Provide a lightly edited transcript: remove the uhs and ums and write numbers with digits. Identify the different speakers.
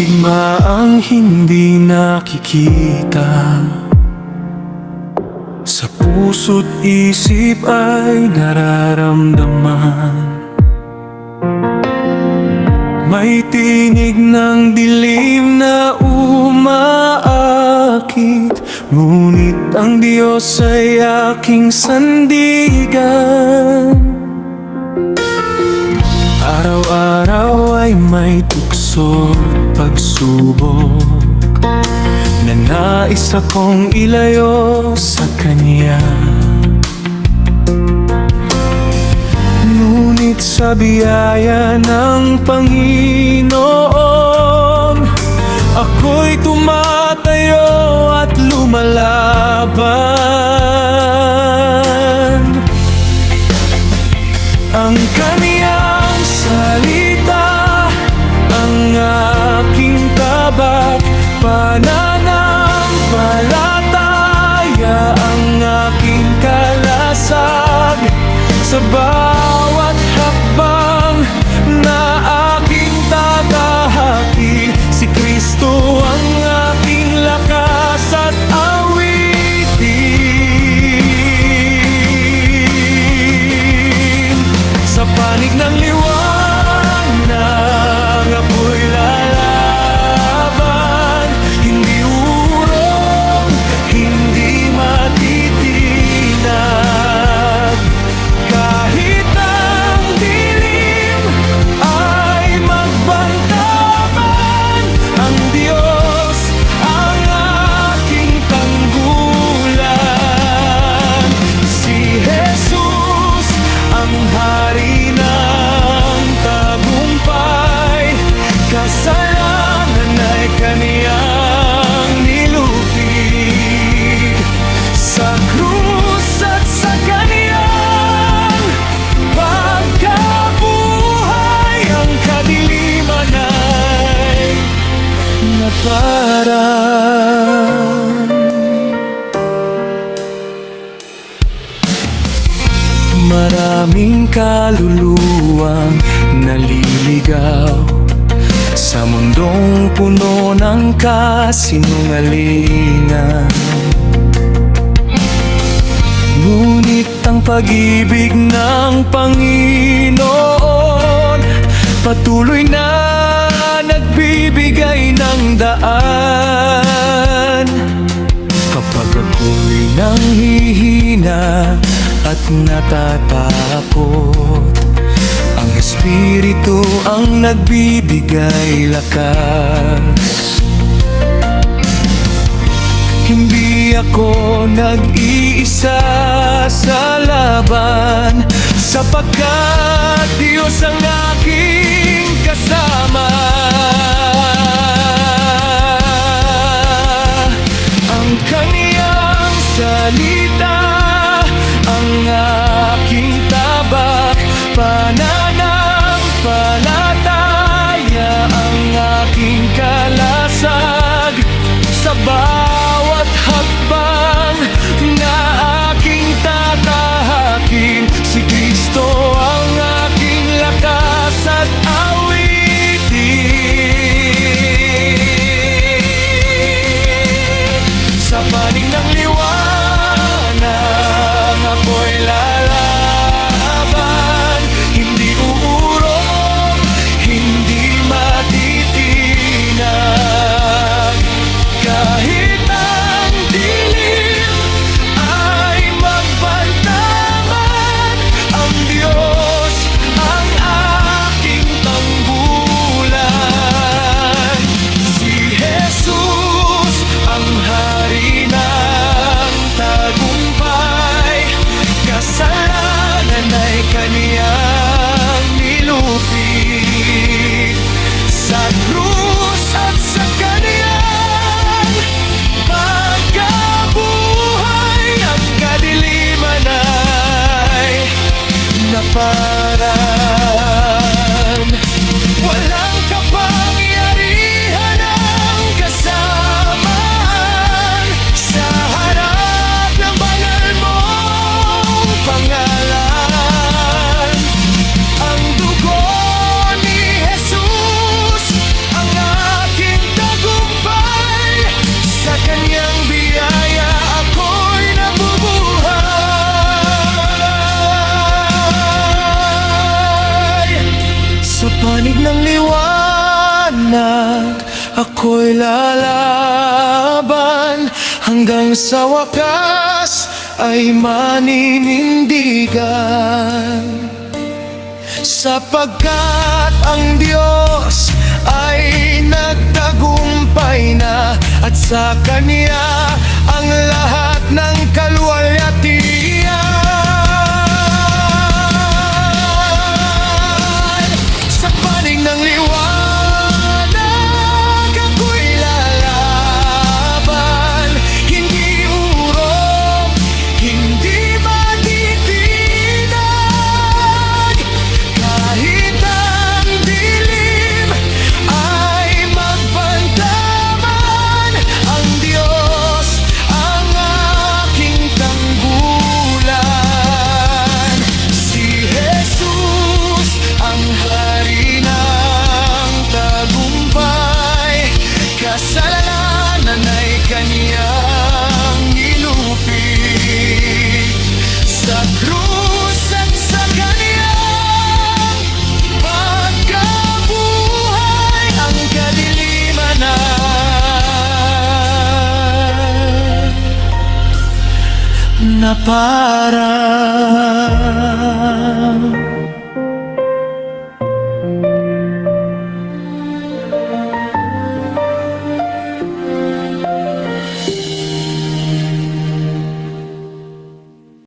Speaker 1: digmaang hindi nakikita, sa puso't isip ay nararamdaman. May tinig ng dilim na umaakit, ngunit ang Diyos ay aking sandigan. Araw-araw ay may tukso't pagsubok na nais akong ilayo sa Kanya. Ngunit sa biyaya ng Panginoon, ako'y tumatayo at lumalaban. Ang Kaniyang salita ang aking tabak, pananampalataya ang aking kalasag. Sa bawat hakbang na aking tatahakin, si Kristo ang aking lakas at awitin. Sa panig ng liwanag ako'y lalaban, hindi urong, hindi matitinag. Kahit ang dilim ay magbantaban, ang Diyos ang aking tanggulan. Si Jesus ang hari ng tagumpay, kasalanan ay Kaniyang nilupig. Sa krus at sa Kaniyang pagkabuhay, ang kadiliman ay naparang. Maraming kaluluwang naliligaw sa mundong puno ng kasinungalingan. Ngunit ang pag-ibig ng Panginoon patuloy na nagbibigay ng daan. Kapag ako'y nanghihina at natatakot, ang Espiritu ang nagbibigay lakas. Hindi ako nag-iisa sa laban, sapagkat Diyos ang aking kasama. Ang Kaniyang salita ang aking tabak, pananampalataya ang aking kalasag. Sa bawat hakbang na aking tatahakin, si Kristo ang aking lakas at awitin. ako'y lalaban hanggang sa wakas ay maninindigan. Sapagkat ang Diyos ay nagtagumpay na at sa Kanya ang lahat ng kaluwalhatian. Sa panig ng liwanag ako'y lalaban, hindi urong, hindi matitinag. Kahit ang dilim ay magbandaman, ang Diyos ang aking tanggulan. Si Jesus ang hari ng tagumpay, kasalanan ay Kanyang inupit sa krus at sa Kanyang pagkabuhay ang kadiliman ay naparang.